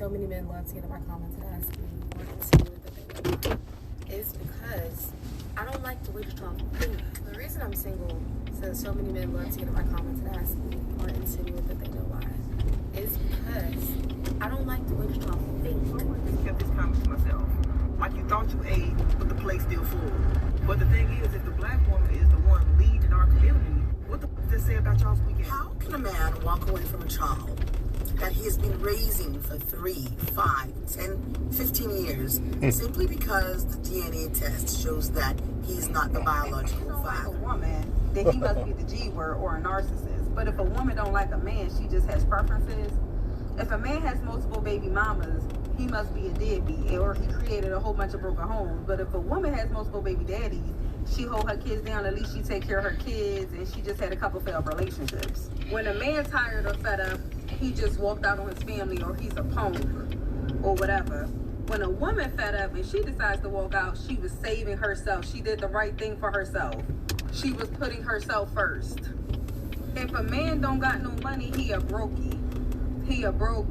so many men love to get in my comments and ask me or insinuate that they know why is because I don't like the way that y'all think. The reason I'm single, so many men love to get in my comments and ask me or insinuate that they know why is because I don't like the way that y'all think. I just kept this comment to myself. Like you thought you ate, but the plate's still full. But the thing is, if the black woman is the one leading our community, what the f*** does that say about y'all's weekend? How can a man walk away from a child that he has been raising for 3, 5, 10, 15 years simply because the DNA test shows that he's not the biological Like a father? woman, then he must be the G word or a narcissist. But if a woman don't like a man, she just has preferences. If a man has multiple baby mamas, he must be a deadbeat, or he created a whole bunch of broken homes. But if a woman has multiple baby daddies, she hold her kids down, at least she take care of her kids, and she just had a couple failed relationships. When a man tired or fed up, he just walked out on his family, or he's a punk, or whatever. When a woman fed up and she decides to walk out, she was saving herself. She did the right thing for herself. She was putting herself first. If a man don't got no money, he a brokey. He a broke.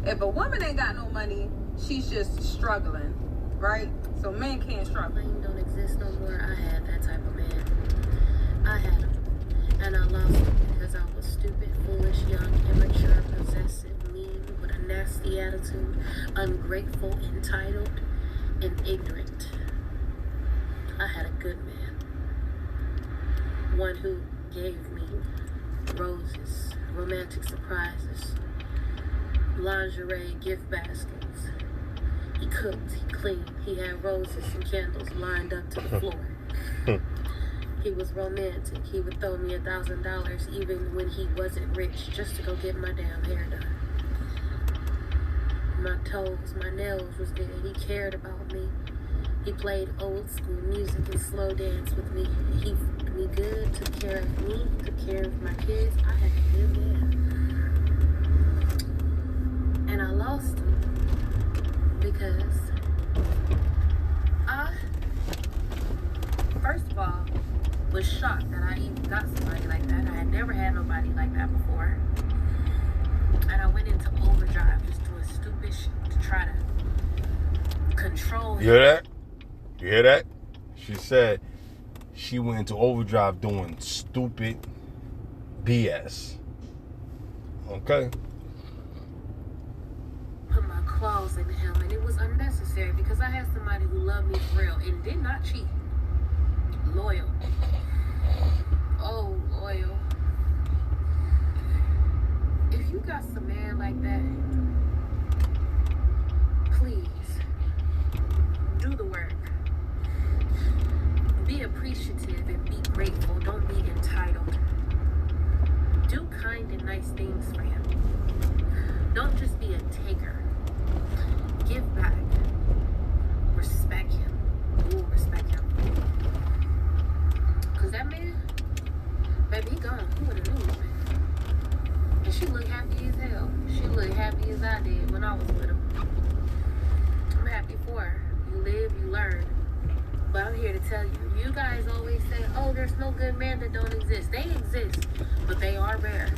If a woman ain't got no money, she's just struggling, right? So men can't struggle. Blame don't exist no more. I had that type of man. I had him. And I lost him because I was stupid, foolish, young, immature, possessive, mean, with a nasty attitude, ungrateful, entitled, and ignorant. I had a good man. One who gave me roses, romantic surprises, lingerie, gift baskets. He cooked, he cleaned, he had roses and candles lined up to the floor. He was romantic. He would throw me $1,000 even when he wasn't rich just to go get my damn hair done. My toes, my nails was there. He cared about me. He played old school music and slow dance with me. He fucked me good, took care of me, took care of my kids. I had a good man. And I lost him because I, first of all, was shocked that I even got somebody like that. I had never had nobody like that before. And I went into overdrive just doing stupid shit to try to control him. You hear that? You hear that? She said she went into overdrive doing stupid BS. Okay? Put my claws into him, and it was unnecessary because I had somebody who loved me for real and did not cheat. Loyal. Oh, loyal. If you got some man like that, please do the work. Be appreciative and be grateful. Don't be entitled. Do kind and nice things for him. Don't just be a taker. Give back. Respect him. Ooh, respect him. Cause that man, baby, he gone. He would have knew. And she looked happy as hell. She looked happy as I did when I was with him. I'm happy for her. You live, you learn. But I'm here to tell you, you guys always say, oh, there's no good men that don't exist. They exist, but they are rare.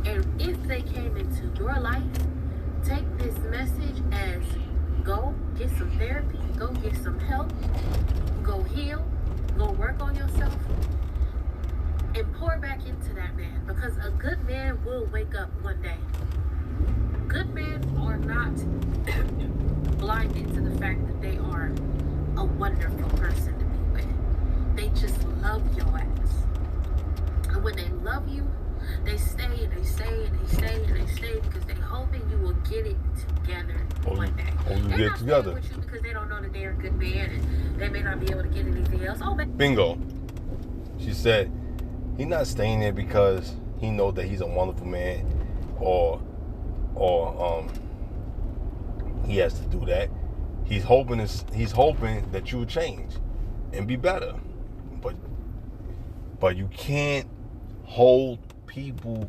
And if they came into your life, take this message as go get some therapy, go get some help, go heal, go work on yourself, and pour back into that man. Because a good man will wake up one day. Good men are not blinded to the fact that they are a wonderful person to be with. They just love your ass. And when they love you, they stay and they stay and they stay and they stay because they hoping you will get it together one day. They're not staying with you because they don't know that they're a good man and they may not be able to get anything else. Oh, bingo. She said he's not staying there because he knows that he's a wonderful man or he has to do that. He's hoping that you will change and be better. But you can't hold people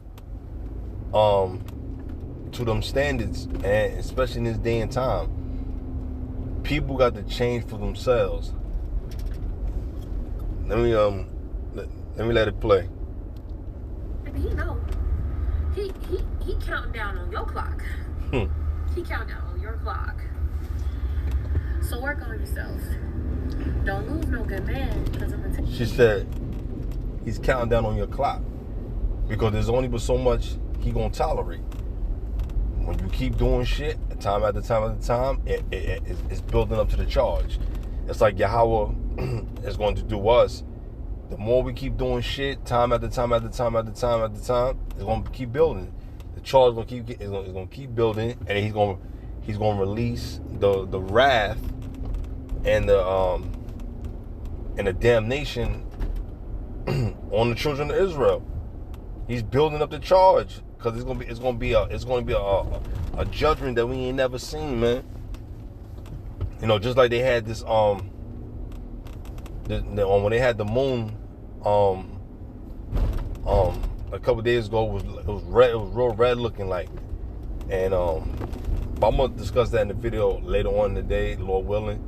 to them standards, and especially in this day and time. People got to change for themselves. Let me let it play. He know. He counting down on your clock. He count down on your clock. So work on yourself. Don't lose no good man, because I'm gonna She said, he's counting down on your clock. Because there's only but so much he gonna tolerate. When you keep doing shit, time after time after time, it's building up to the charge. It's like Yahweh is going to do us. The more we keep doing shit, time after time after time after time after time, it's going to keep building. The charge is going to keep building, and he's going to release the wrath and the damnation on the children of Israel. He's building up the charge because it's going to be a judgment that we ain't never seen, man. You know, just like they had this when they had the moon a couple days ago, it was red, it was real red looking like. And but I'm gonna discuss that in the video later on in the day, Lord willing.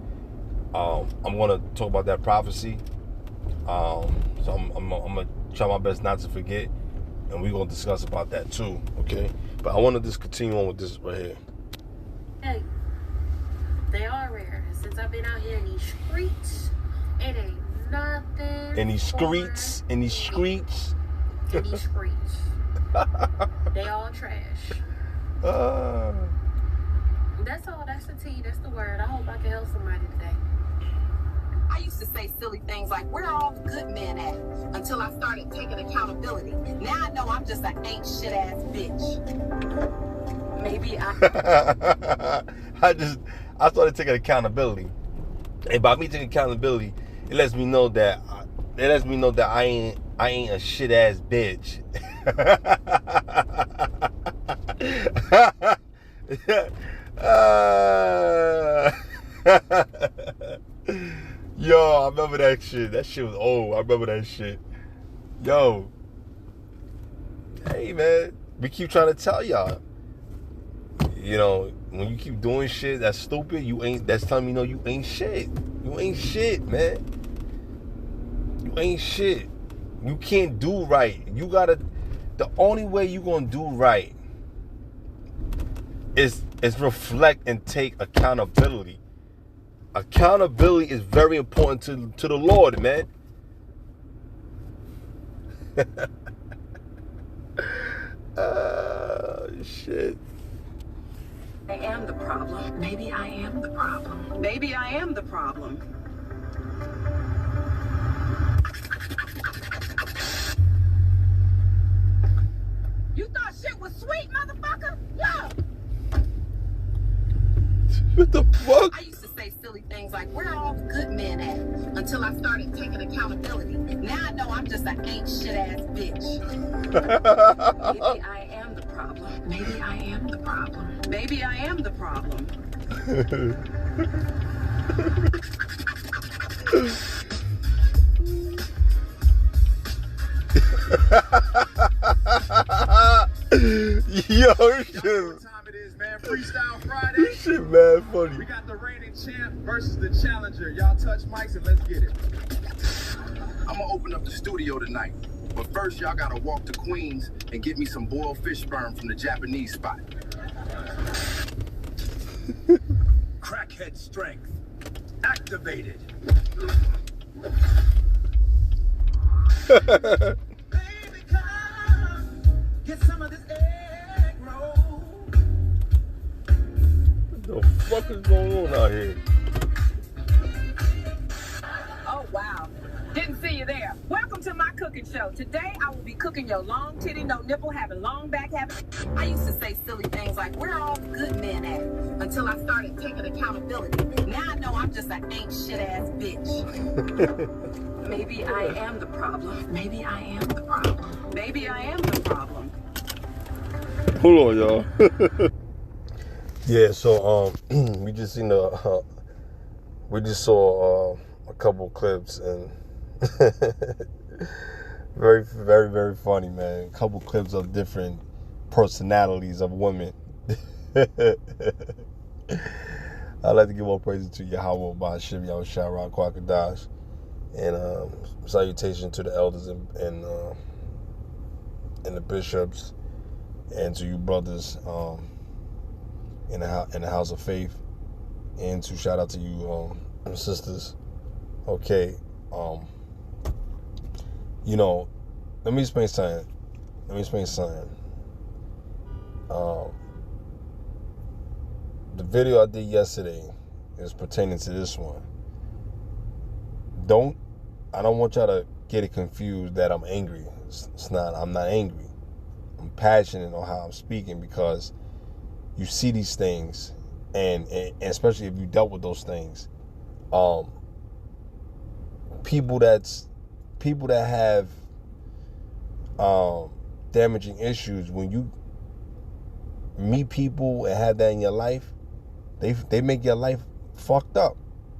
I'm gonna talk about that prophecy. So I'm gonna try my best not to forget, and we're gonna discuss about that too, okay? But I want to just continue on with this right here. Hey, they are rare. Since I've been out here in these streets, it ain't nothing. In these streets. They all trash. That's all. That's the tea. That's the word. I hope I can help somebody today. I used to say silly things like, where are all the good men at? Until I started taking accountability. Now I know I'm just an ain't shit ass bitch. Maybe I started taking accountability. And by me taking accountability, it lets me know that I ain't a shit ass bitch. Yo, I remember that shit. That shit was old. I remember that shit. Yo. Hey, man. We keep trying to tell y'all. You know, when you keep doing shit that's stupid, that's telling me, no, you ain't shit. You ain't shit, man. You ain't shit. You can't do right. The only way you gonna do right is reflect and take accountability. Accountability is very important to the Lord, man. Shit. I am the problem. Maybe I am the problem. Maybe I am the problem. You thought shit was sweet, motherfucker? Yeah. What the fuck? I used to say silly things like, where are all the good men at? Until I started taking accountability. Now I know I'm just an ain't shit ass bitch. Maybe I am the problem. Maybe I am the problem. Maybe I am the problem. Yo, shit. What time it is, man? Freestyle Friday. This shit mad funny. We got the reigning champ versus the challenger. Y'all touch mics and let's get it. I'm gonna open up the studio tonight. But first, y'all gotta walk to Queens and get me some boiled fish sperm from the Japanese spot. Crackhead strength activated. Baby, come get some of this egg roll. What the fuck is going on out here? Oh, wow. Didn't see you there. Welcome to my cooking show. Today, I will be cooking your long titty, no nipple, having long back, having... I used to say silly things like, where are all the good men at? Until I started taking accountability. Now I know I'm just an ain't shit ass bitch. Maybe I am the problem. Maybe I am the problem. Maybe I am the problem. Hold on, y'all. Yeah, so we just saw a couple clips and very, very, very funny, man. A couple clips of different personalities of women. I'd like to give all praises to Yahweh Ba'ashem Yahushua Ra Kwakadash, and salutation to the elders and the bishops, and to you brothers in the house of faith. And to shout out to you, sisters. Okay, you know, let me explain something. The video I did yesterday is pertaining to this one. I don't want y'all to get it confused that I'm angry. It's not. I'm not angry. I'm passionate on how I'm speaking because you see these things, and especially if you dealt with those things, people that have damaging issues, when you meet people and have that in your life, they make your life fucked up.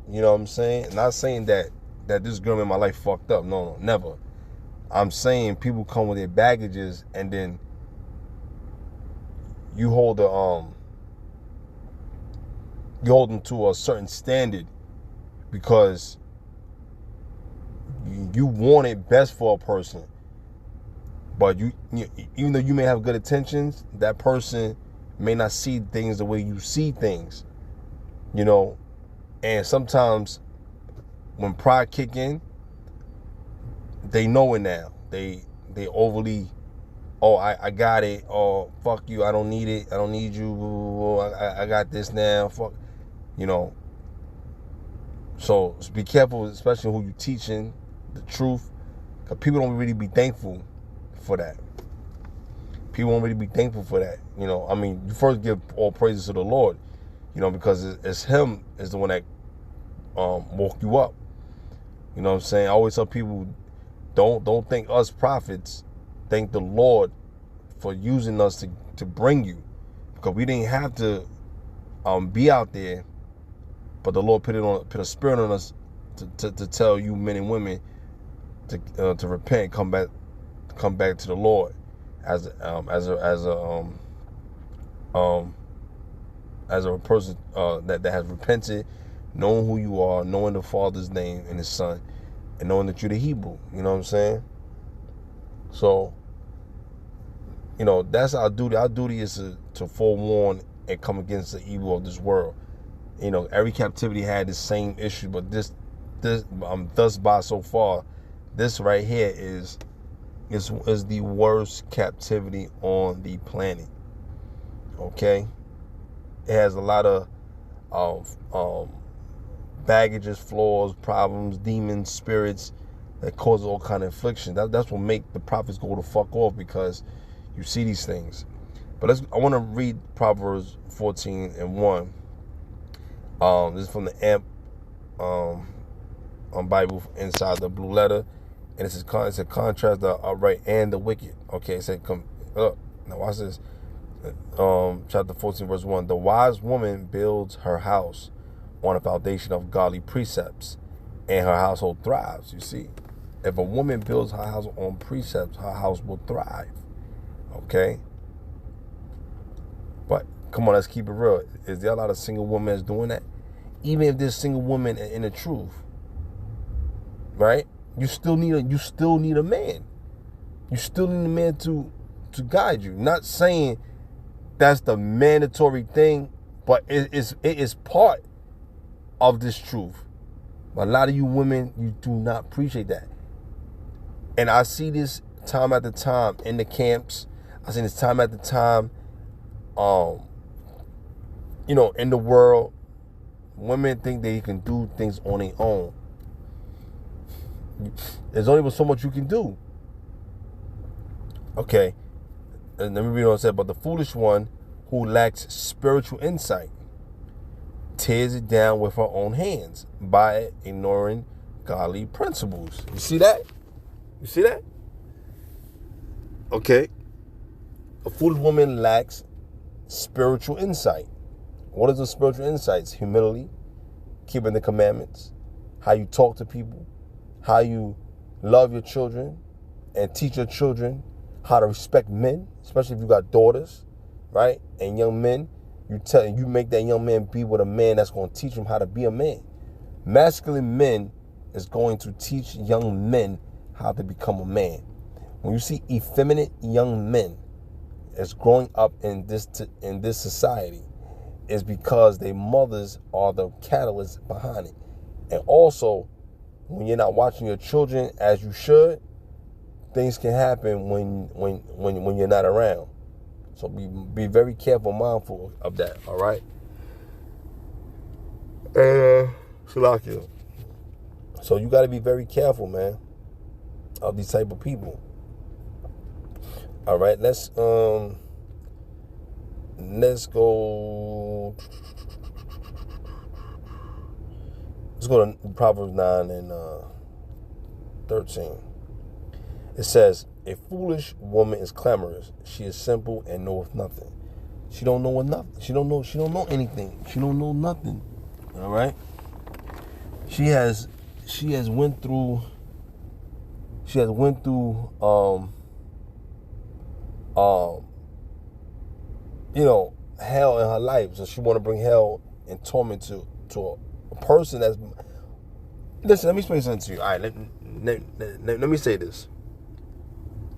You know what I'm saying? Not saying that this girl in my life fucked up. No, never. I'm saying people come with their baggages, and then you hold them to a certain standard because you want it best for a person, but you even though you may have good intentions, that person may not see things the way you see things, you know. And sometimes when pride kick in, they know it now. They overly, oh, I got it. Oh, fuck you. I don't need it. I don't need you. I got this now. Fuck, you know. So be careful, especially who you teaching the truth, because people don't really be thankful for that. People won't really be thankful for that. You know, I mean, you first give all praises to the Lord, you know, because it's Him is the one that woke you up. You know what I'm saying? I always tell people, don't thank us prophets. Thank the Lord for using us to bring you, because we didn't have to be out there, but the Lord put a spirit on us to tell you men and women to repent, come back to the Lord as a person that has repented, knowing who you are, knowing the Father's name and His Son, and knowing that you're the Hebrew. You know what I'm saying? So, you know, that's our duty. Our duty is to forewarn and come against the evil of this world. You know, every captivity had the same issue, but this thus far so far, this right here is the worst captivity on the planet. Okay, it has a lot of baggages, flaws, problems, demons, spirits that cause all kind of affliction. That's what make the prophets go to fuck off, because you see these things. But I want to read Proverbs 14:1. This is from the AMP Bible inside the blue letter, and it's a contrast the upright and the wicked. Okay, it said now watch this. Chapter 14 verse 1. The wise woman builds her house on a foundation of godly precepts, and her household thrives. You see, if a woman builds her house on precepts, her house will thrive. Okay, but come on, let's keep it real. Is there a lot of single women that's doing that? Even if there's single women in the truth, right? You still need a man. You still need a man to guide you. Not saying that's the mandatory thing, but it is part of this truth. But a lot of you women, you do not appreciate that. And I see this time after time in the camps. I see this time after time, you know, in the world. Women think they can do things on their own. There's only so much you can do. Okay. And let me read what it said. But the foolish one who lacks spiritual insight tears it down with her own hands by ignoring godly principles. You see that? You see that? Okay. A foolish woman lacks spiritual insight. What is the spiritual insights? Humility, keeping the commandments, how you talk to people, how you love your children and teach your children how to respect men, especially if you got daughters, right? And young men, you make that young man be with a man that's going to teach him how to be a man. Masculine men is going to teach young men how to become a man. When you see effeminate young men that's growing up in this society, is because their mothers are the catalyst behind it. And also, when you're not watching your children as you should, things can happen when you're not around. So be very careful, mindful of that, all right? Shalakia. So you got to be very careful, man, of these type of people. All right, let's go. Let's go to Proverbs 9 and 13. It says, a foolish woman is clamorous. She is simple and knoweth nothing. She don't know nothing. She don't know anything. She don't know nothing. All right. She has went through hell in her life. So she want to bring hell and torment to a person that's. Listen, let me explain something to you. All right, let me say this.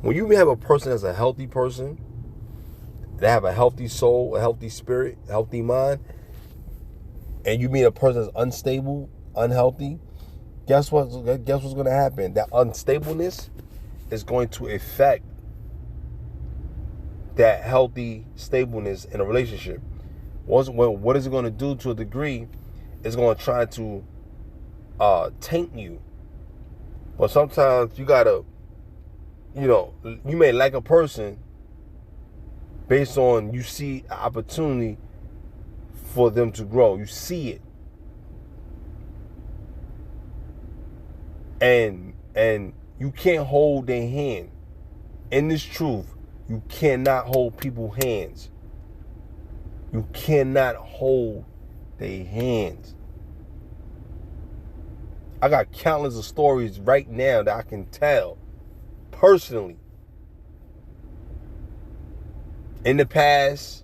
When you have a person that's a healthy person, they have a healthy soul, a healthy spirit, a healthy mind, and you meet a person that's unstable, unhealthy, guess what's going to happen? That unstableness is going to affect that healthy stableness in a relationship. What is it going to do to a degree? It's going to try to taint you. But sometimes you gotta, you may like a person based on you see an opportunity for them to grow. You see it. And you can't hold their hand. In this truth, you cannot hold people's hands. You cannot hold their hands. I got countless of stories right now that I can tell personally. In the past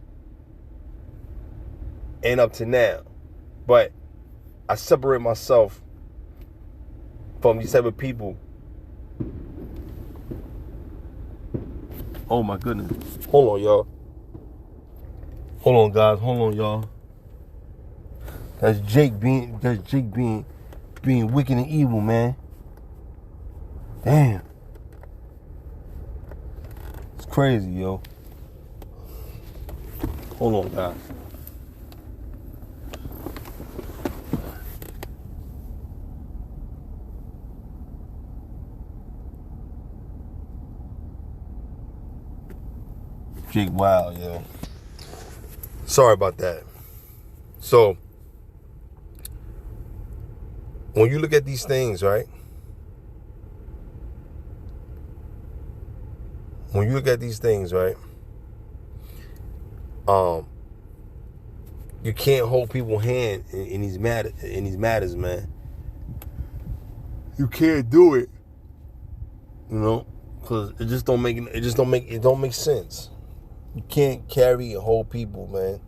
and up to now. But I separate myself from these type of people. Oh my goodness. Hold on, y'all. Hold on, guys. Hold on, y'all. That's Jake being wicked and evil, man. Damn. It's crazy, yo. Hold on, guys. Jake Wild, yo. Sorry about that. So, when you look at these things, right? When you look at these things, right? You can't hold people's hand in these matters, man. You can't do it, because it don't make sense. You can't carry and hold people, man.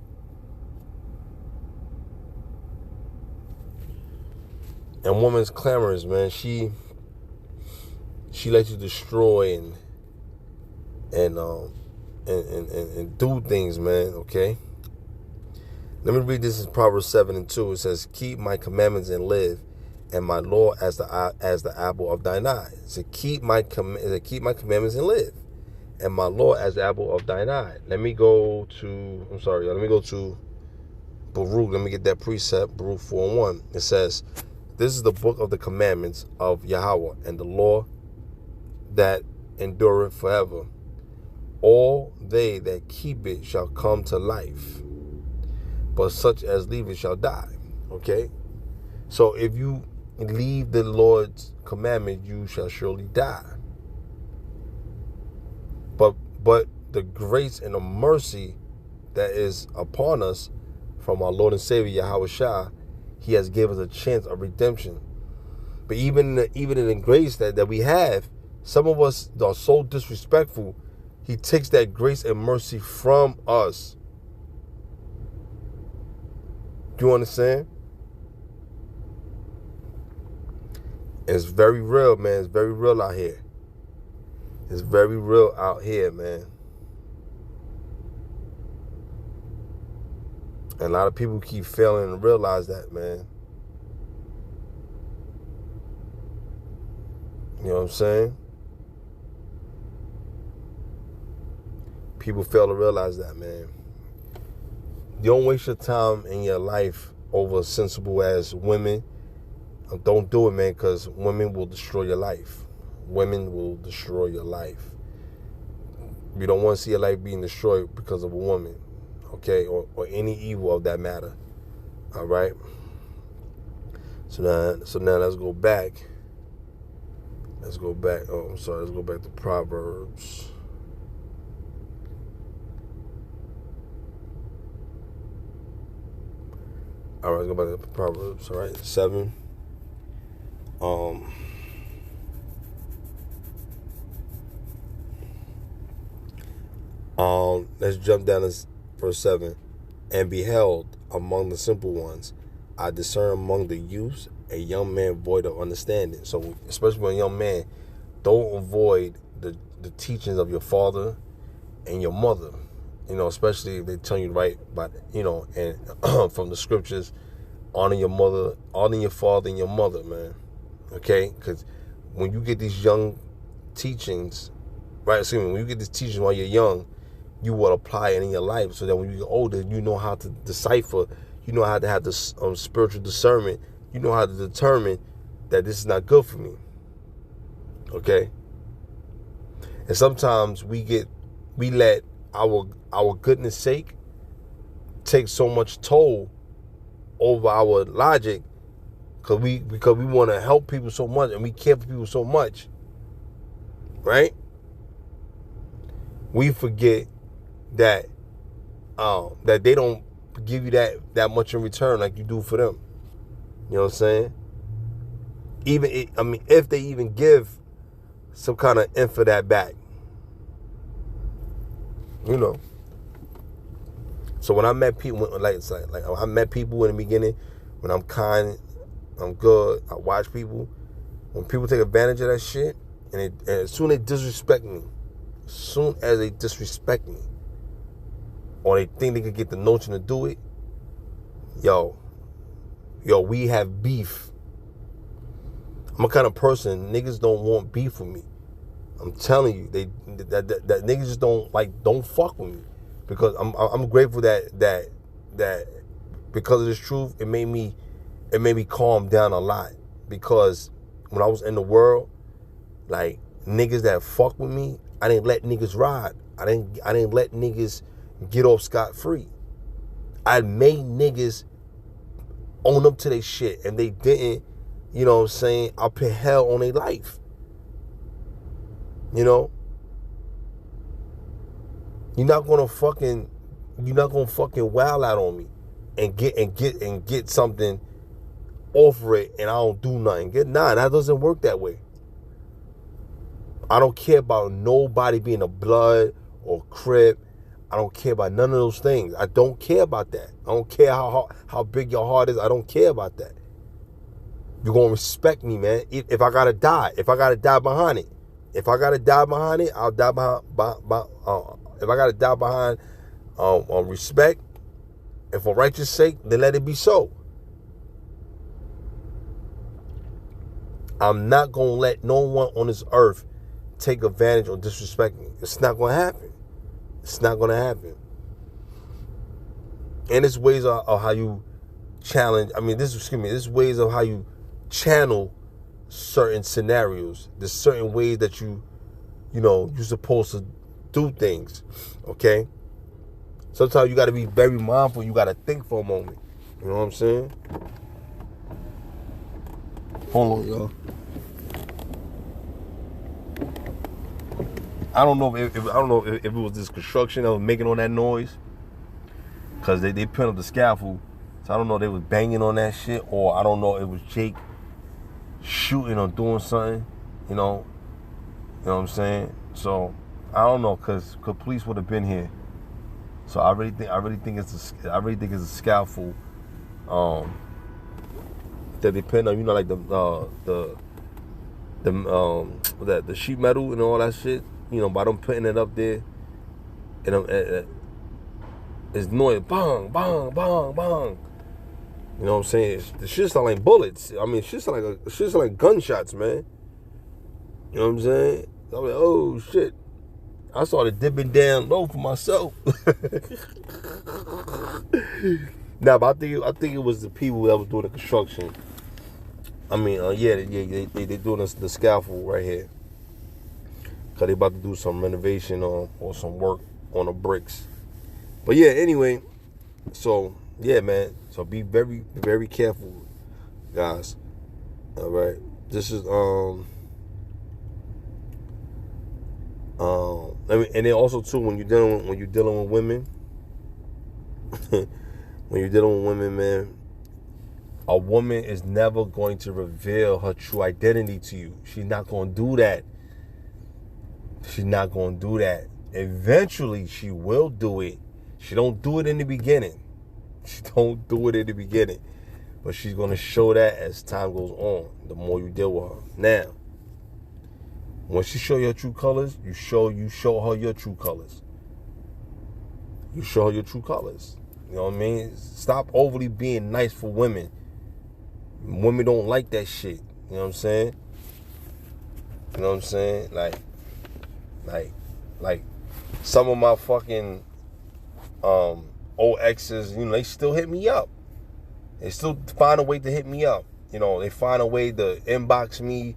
And woman's clamorous, man. She lets you destroy and do things, man. Okay. Let me read this in Proverbs 7 and 2. It says, "Keep my commandments and live, and my law as the apple of thine eye." So keep my commandments and live, and my law as the apple of thine eye. Let me go to Baruch. Let me get that precept, Baruch 4:1. It says, "This is the book of the commandments of Yahweh, and the law that endureth forever. All they that keep it shall come to life, but such as leave it shall die." Okay? So if you leave the Lord's commandment, you shall surely die. But the grace and the mercy that is upon us from our Lord and Savior Yahweh Shah, He has given us a chance of redemption. But even in the grace that we have, some of us are so disrespectful. He takes that grace and mercy from us. Do you understand? It's very real, man. It's very real out here. It's very real out here, man. And a lot of people keep failing to realize that, man. You know what I'm saying? People fail to realize that, man. You don't waste your time in your life over sensible as women. Don't do it, man, because women will destroy your life. Women will destroy your life. You don't want to see your life being destroyed because of a woman, okay, or any evil of that matter. All right. So now let's go back. Let's go back. Oh, I'm sorry. Let's go back to Proverbs. All right, let's go back to Proverbs. All right, 7. Let's jump down to verse 7. And beheld among the simple ones, I discern among the youths a young man void of understanding. So, especially when a young man, don't avoid the teachings of your father and your mother. You know, especially if they tell you right, but you know, and from the scriptures, honor your mother, honor your father and your mother, man. Okay, because when you get these young teachings, right? Excuse me, when you get these teachings while you're young, you will apply it in your life, so that when you get older, you know how to decipher, you know how to have this spiritual discernment, you know how to determine that this is not good for me. Okay, and sometimes we let our goodness sake take so much toll over our logic because we want to help people so much and we care for people so much, right? We forget that that they don't give you that much in return like you do for them. You know what I'm saying? If they even give some kind of end for that back. You know. So when I met people, like I met people in the beginning, when I'm kind, I'm good, I watch people. When people take advantage of that shit, and as soon as they disrespect me, or they think they could get the notion to do it, yo, we have beef. I'm a kind of person, niggas don't want beef with me. I'm telling you, that niggas just don't fuck with me, because I'm grateful that because of this truth, it made me calm down a lot, because when I was in the world, like niggas that fuck with me, I didn't let niggas ride. I didn't let niggas get off scot-free. I made niggas own up to their shit, and they didn't. You know what I'm saying? I put hell on their life. You know? You're not gonna fucking wild out on me and get something off it and I don't do nothing. That doesn't work that way. I don't care about nobody being a blood or crip. I don't care about none of those things. I don't care about that. I don't care how big your heart is. I don't care about that. You're going to respect me, man. If I got to die behind it. If I got to die behind it, I'll die behind if I got to die behind respect and for righteous sake, then let it be so. I'm not going to let no one on this earth take advantage or disrespect me. It's not going to happen. It's not going to happen. And there's ways of how you challenge. There's ways of how you channel certain scenarios. There's certain ways that you're supposed to do things. Okay? Sometimes you got to be very mindful. You got to think for a moment. You know what I'm saying? Hold on, y'all. I don't know if it was this construction that was making all that noise, because they put up the scaffold. So I don't know if they was banging on that shit, or I don't know if it was Jake shooting or doing something. You know what I'm saying? So I don't know, because police would have been here. So I really think it's a scaffold that they put on, like the sheet metal and all that shit. By them putting it up there, and It's noise, bang, bang, bang, bang. You know what I'm saying? The shit sound like bullets. I mean, shit sound like gunshots, man. You know what I'm saying? I was like, oh shit. I started dipping down low for myself. Nah, but I think it was the people that was doing the construction. I mean, they doing the scaffold right here. Cause they about to do some renovation or some work on the bricks. But yeah, anyway, so yeah, man. So be very, very careful, guys. All right. This is and then also too, when you're dealing with women, when you're dealing with women, man, a woman is never going to reveal her true identity to you. She's not going to do that. She's not going to do that. Eventually, she will do it. She don't do it in the beginning. But she's going to show that as time goes on, the more you deal with her. Now, when she show your true colors, you show her your true colors. You show her your true colors. You know what I mean? Stop overly being nice for women. Women don't like that shit. You know what I'm saying? You know what I'm saying? Like some of my fucking old exes, you know, they still hit me up. They still find a way to hit me up. You know, they find a way to inbox me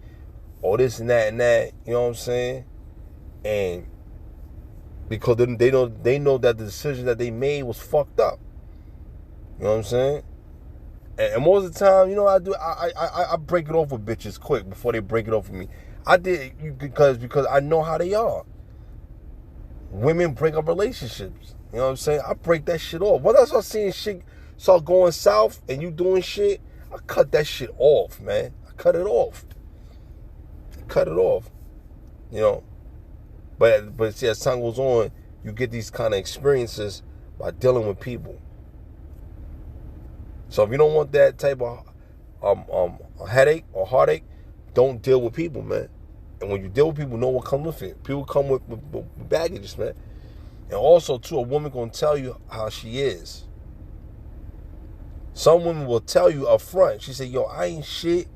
or this and that and that. You know what I'm saying? And because they know that the decision that they made was fucked up. You know what I'm saying? And most of the time, you know what I break it off with bitches quick before they break it off with me. I did because I know how they are. Women break up relationships. You know what I'm saying? I break that shit off. Once I start seeing shit start going south and you doing shit, I cut that shit off, man. I cut it off. You know. But see, as time goes on, you get these kind of experiences by dealing with people. So if you don't want that type of headache or heartache, don't deal with people, man. And when you deal with people, know what comes with it. People come with baggages, man. And also, too, a woman gonna tell you how she is. Some women will tell you up front. She say, yo, I ain't shit.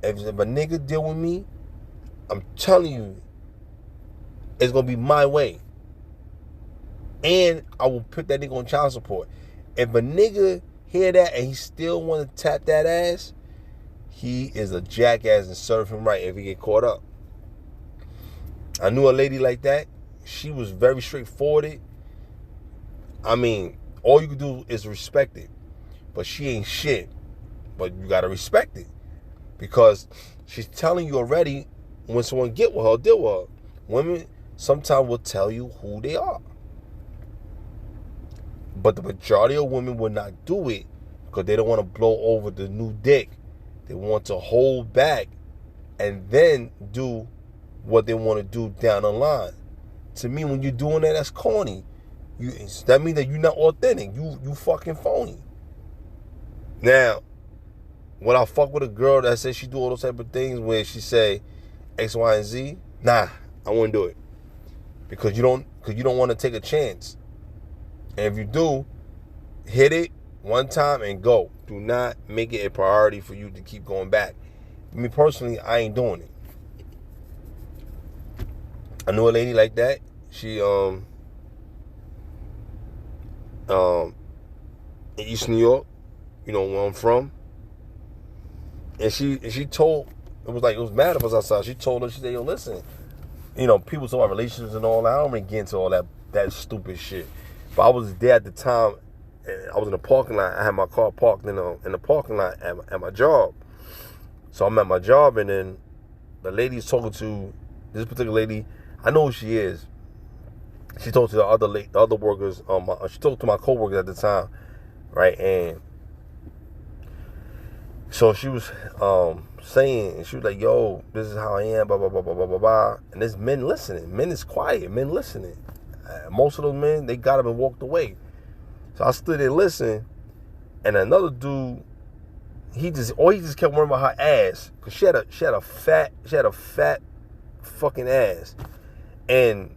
If a nigga deal with me, I'm telling you, it's gonna be my way. And I will put that nigga on child support. If a nigga hear that and he still want to tap that ass, he is a jackass and serve him right if he get caught up. I knew a lady like that. She was very straightforward. I mean, all you can do is respect it. But she ain't shit. But you gotta respect it. Because she's telling you already when someone get with her, deal with her. Women sometimes will tell you who they are. But the majority of women will not do it because they don't want to blow over the new dick. They want to hold back and then do what they want to do down the line. To me, when you're doing that, that's corny. That means that you're not authentic. You fucking phony. Now, when I fuck with a girl that says she do all those type of things where she say X, Y, and Z, nah, I wouldn't do it. Because you don't want to take a chance. And if you do, hit it one time and go. Do not make it a priority for you to keep going back. For me personally, I ain't doing it. I knew a lady like that. She in East New York, you know where I'm from. And she told, it was mad of us outside. She told her, she said, yo, listen, you know, people talk about relationships and all that. I don't really get into all that stupid shit. But I was there at the time. I was in the parking lot. I had my car parked in the parking lot at my job. So I'm at my job, and then the lady's talking to this particular lady. I know who she is. She talked to the other workers. She talked to my coworkers at the time, right? And so she was saying, and she was like, "Yo, this is how I am." Blah blah blah blah blah blah blah. And there's men listening. Men is quiet. Men listening. Most of those men, they got up and walked away. So I stood there listening, and another dude, he just kept worrying about her ass, cause she had a fat fucking ass, and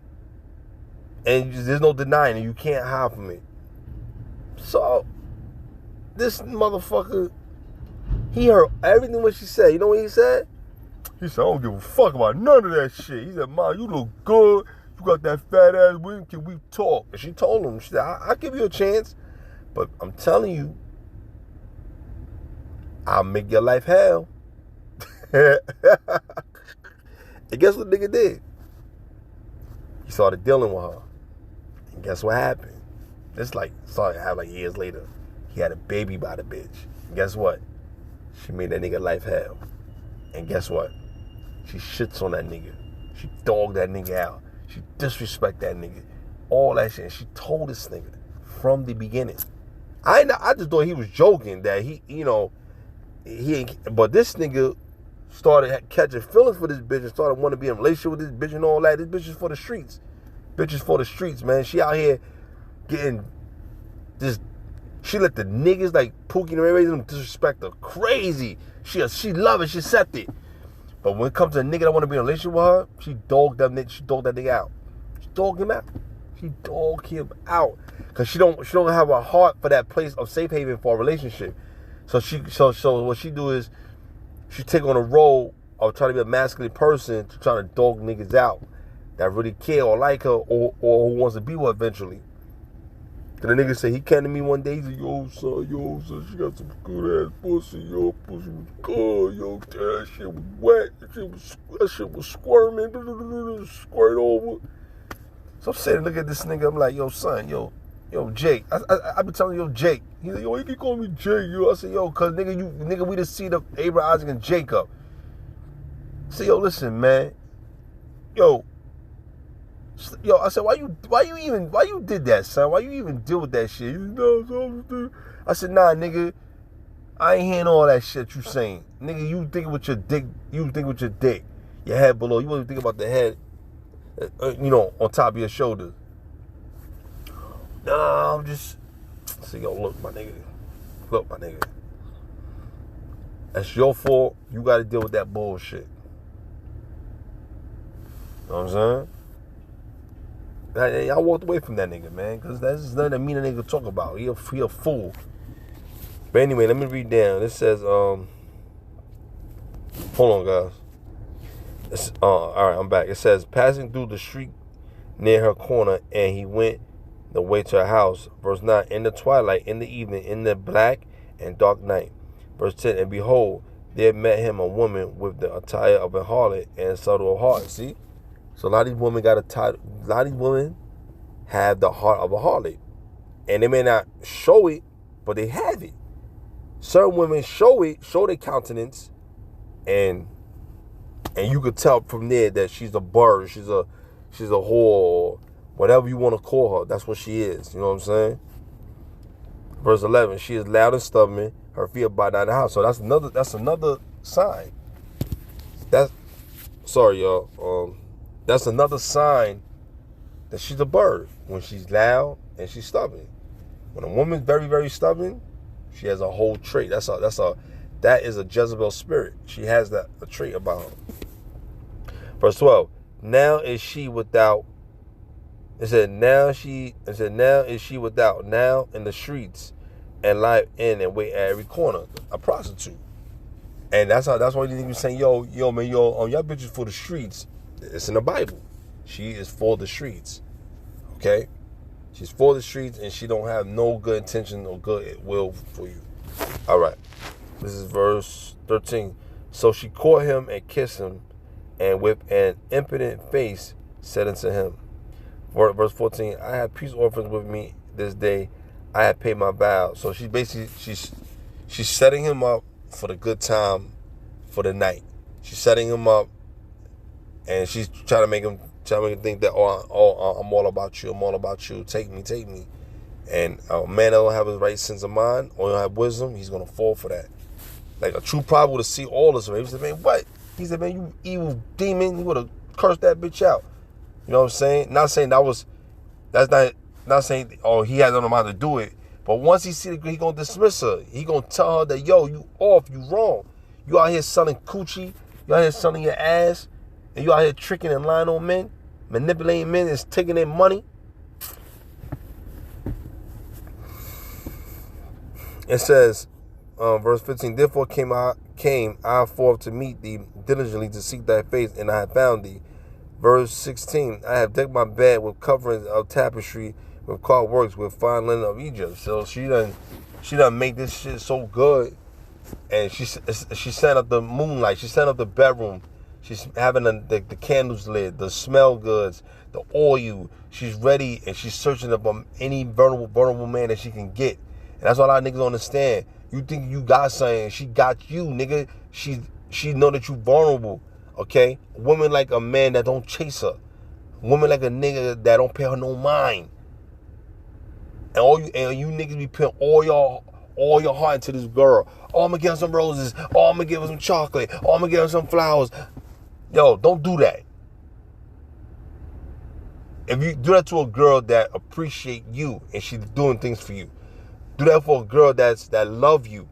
there's no denying it. You can't hide from it. So, this motherfucker, he heard everything what she said. You know what he said? He said, I don't give a fuck about none of that shit. He said, Mom, you look good. You got that fat ass wing. Can we talk? And she told him, she said, I'll give you a chance. But I'm telling you, I'll make your life hell. And guess what the nigga did? He started dealing with her. And guess what happened? This started to happen years later. He had a baby by the bitch. And guess what? She made that nigga life hell. And guess what? She shits on that nigga. She dogged that nigga out. She disrespect that nigga. All that shit. And she told this nigga from the beginning. I just thought he was joking that he ain't. But this nigga started catching feelings for this bitch and started wanting to be in a relationship with this bitch and all that. This bitch is for the streets. Bitch is for the streets, man. She out here getting this. She let the niggas like Pookie and Ray Ray them disrespect her crazy. She love it. She accept it. But when it comes to a nigga that want to be in a relationship with her, she dogged that nigga out. She dogged him out. She dogged him out. Cause she don't have a heart for that place of safe haven for a relationship. So what she do is she take on a role of trying to be a masculine person to try to dog niggas out that really care or like her or who wants to be with her eventually. Then the nigga said he came to me one day, he said, yo son, she got some good ass pussy, yo, pussy was good, yo, that shit was wet, that shit was squirming, squirt over. So I'm saying, look at this nigga, I'm like, yo son, yo Jake, I been telling yo Jake. He's like, yo, he keep calling me Jake, yo. I said, yo, cause nigga, we just see the Abraham, Isaac, and Jacob. I said, yo, listen, man, yo, I said, why you did that, son? Why you even deal with that shit? I said, nah, nigga, I ain't hearing all that shit you saying. Nigga, you thinking with your dick, your head below. You wasn't thinking about the head, on top of your shoulder. Nah, I'm just, I said, yo, look, my nigga. That's your fault. You got to deal with that bullshit. You know what I'm saying? I walked away from that nigga, man, because that's just nothing that mean a nigga talk about. He a fool. But anyway, let me read down. It says, hold on, guys. All right, I'm back. It says, passing through the street near her corner, and he went the way to her house. Verse 9, in the twilight, in the evening, in the black and dark night. Verse 10, and behold, there met him a woman with the attire of a harlot and subtle of heart. See? So a lot of these women have the heart of a harlot. And they may not show it, but they have it. Certain women show their countenance, and you could tell from there that she's a bird, she's a whore, whatever you want to call her, that's what she is. You know what I'm saying? Verse 11, she is loud and stubborn, her feet abide not in the house. So that's another sign. Sorry, y'all. That's another sign that she's a bird, when she's loud and she's stubborn. When a woman's very, very stubborn, she has a whole trait. That is a Jezebel spirit. She has a trait about her. Verse 12. Now is she without. It said, now is she without, now in the streets, and lie in and wait at every corner, a prostitute. And that's why you be saying, yo, man, y'all bitches for the streets. It's in the Bible. She is for the streets. Okay? She's for the streets, and she don't have no good intention or good will for you. All right. This is verse 13. So she caught him and kissed him, and with an impudent face said unto him. Verse 14, I have peace offerings with me this day. I have paid my vow. So she's setting him up for the good time for the night. She's setting him up, and she's trying to make him think that, I'm all about you. I'm all about you. Take me. And a man that don't have his right sense of mind or don't have wisdom, he's going to fall for that. Like a true prophet would have seen all this. He said, man, what? He said, man, you evil demon. He would have cursed that bitch out. You know what I'm saying? Not saying not saying, oh, he has no mind to do it. But once he see he going to dismiss her. He going to tell her that, yo, you off, you wrong. You out here selling coochie. You out here selling your ass. And you out here tricking and lying on men. Manipulating men and taking their money. It says, verse 15, therefore came I forth to meet thee diligently to seek thy face, and I have found thee. Verse 16, I have decked my bed with coverings of tapestry, with carved works, with fine linen of Egypt. So she done make this shit so good. And she set up the moonlight. She set up the bedroom. She's having the candles lit, the smell goods, the oil. She's ready, and she's searching up any vulnerable man that she can get. And that's what a lot of niggas don't understand. You think you got something, she got you, nigga. She know that you vulnerable, okay? A woman like a man that don't chase her. A woman like a nigga that don't pay her no mind. And you niggas be putting all your heart into this girl. Oh, I'm gonna give her some roses. Oh, I'm gonna give her some chocolate. Oh, I'm gonna give her some flowers. Yo, don't do that. If you do that to a girl that appreciate you and she's doing things for you, do that for a girl that love you.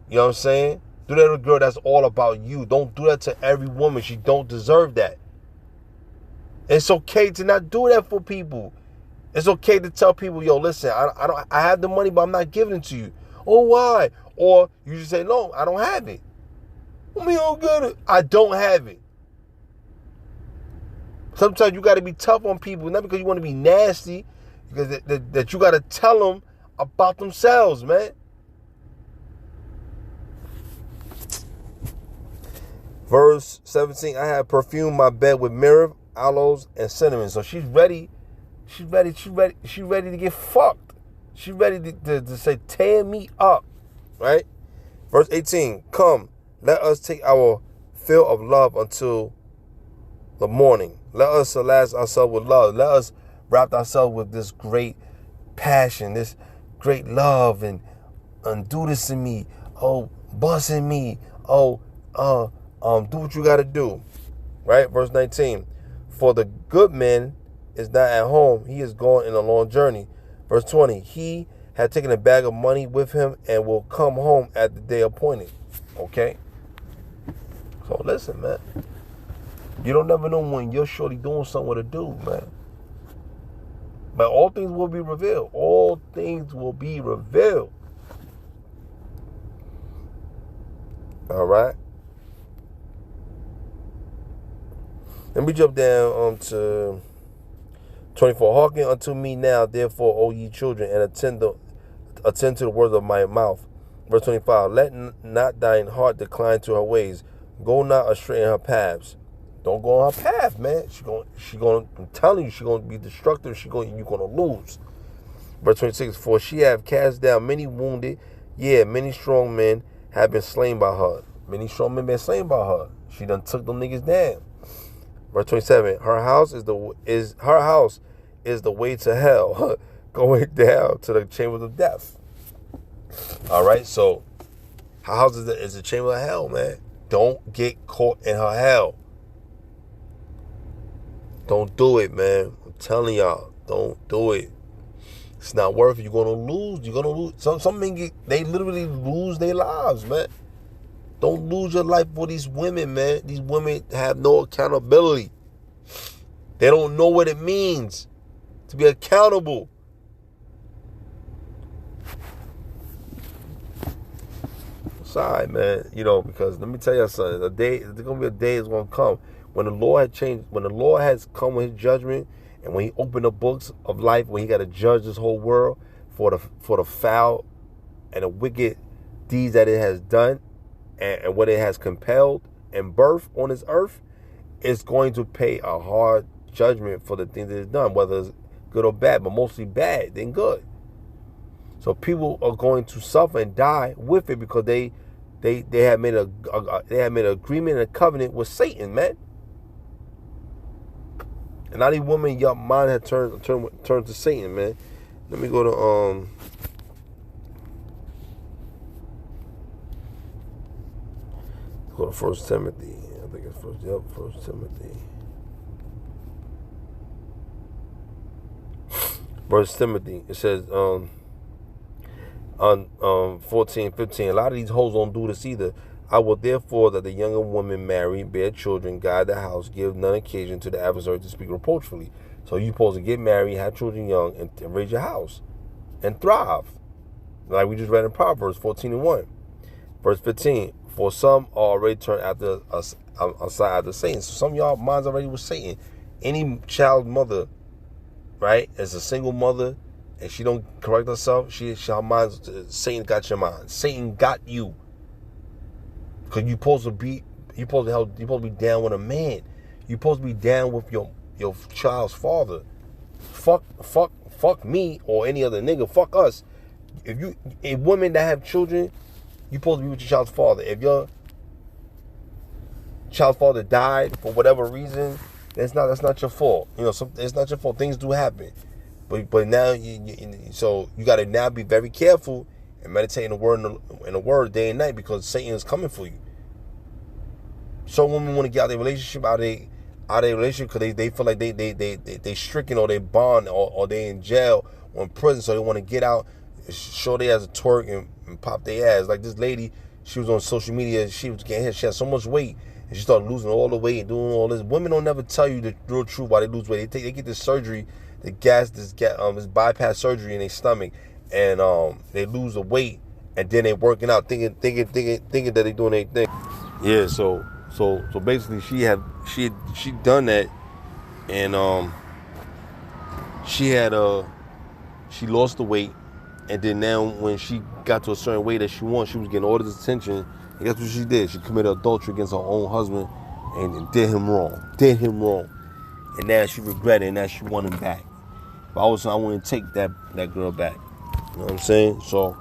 You know what I'm saying? Do that to a girl that's all about you. Don't do that to every woman. She don't deserve that. It's okay to not do that for people. It's okay to tell people, yo, listen, I have the money, but I'm not giving it to you. Oh, why? Or you just say, no, I don't have it. I mean, don't get it. I don't have it. Sometimes you got to be tough on people, not because you want to be nasty, because that you got to tell them about themselves, man. Verse 17, I have perfumed my bed with myrrh, aloes, and cinnamon. So she's ready. She's ready to get fucked. She's ready to say, tear me up. Right? Verse 18, come, let us take our fill of love until the morning. Let us last ourselves with love. Let us wrap ourselves with this great passion, this great love, and do this in me. Oh, bust in me. Oh, do what you got to do. Right? Verse 19, for the good man is not at home. He is gone in a long journey. Verse 20, he had taken a bag of money with him and will come home at the day appointed. Okay? So listen, man. You don't never know when your shorty doing something with a dude, man. But all things will be revealed. All things will be revealed. All right? Let me jump down to 24. Hearken unto me now, therefore, O ye children, and attend to the words of my mouth. Verse 25. Let not thine heart decline to her ways. Go not astray in her paths. Don't go on her path, man. She going. I'm telling you, she going to be destructive. You're going to lose. Verse 26. For she have cast down many wounded, many strong men have been slain by her. Many strong men been slain by her. She done took them niggas down. Verse 27. Her house is the way to hell, going down to the chambers of death. All right, so her house is the chamber of hell, man. Don't get caught in her hell. Don't do it, man. I'm telling y'all, don't do it. It's not worth it. You're gonna lose. Some men they literally lose their lives, man. Don't lose your life for these women, man. These women have no accountability. They don't know what it means to be accountable. Sorry, man. Because let me tell you something. There's gonna be a day that's gonna come when the Lord has come with his judgment, and when he opened the books of life, when he got to judge this whole world for the foul and the wicked deeds that it has done, and what it has compelled and birthed on this earth, it's going to pay a hard judgment for the things that it's done, whether it's good or bad, but mostly bad than good. So people are going to suffer and die with it because they have made an agreement and a covenant with Satan, man. And now these women, your mind had turned to Satan, man. Let me go to go to 1 Timothy. I think it's 1 Timothy. 1 Timothy. It says on 14, 15. A lot of these hoes don't do this either. I will therefore that the younger women marry, bear children, guide the house, give none occasion to the adversary to speak reproachfully. So you're supposed to get married, have children young, and raise your house and thrive. Like we just read in Proverbs 14:1. Verse 15. For some are already turned after aside after Satan. So some of y'all minds already with Satan. Any child mother, right, is a single mother, and she don't correct herself, her mind's, Satan got your mind. Satan got you. Because you're supposed to be down with a man. You're supposed to be down with your child's father. Fuck me or any other nigga. Fuck us. If women that have children, you're supposed to be with your child's father. If your child's father died for whatever reason, that's not your fault. You know, it's not your fault. Things do happen. But now so you gotta now be very careful and meditate in the word day and night, because Satan is coming for you. Some women want to get out of their relationship, because they feel like they stricken, or they bond, or they in jail or in prison, so they want to get out, show their ass a twerk and pop their ass. Like this lady, she was on social media, she was getting hit, she had so much weight, and she started losing all the weight and doing all this. Women don't never tell you the real truth why they lose weight. They get this surgery, this bypass surgery in their stomach, and they lose the weight, and then they working out, thinking that they doing their thing. Yeah, so basically she done that, and she lost the weight, and then now when she got to a certain weight that she was getting all this attention. And guess what she did? She committed adultery against her own husband and did him wrong. And now she regretted it, and now she want him back. But I want to take that girl back. You know what I'm saying? So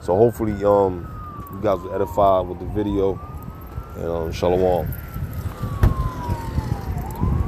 hopefully you guys were edified with the video, and shalom.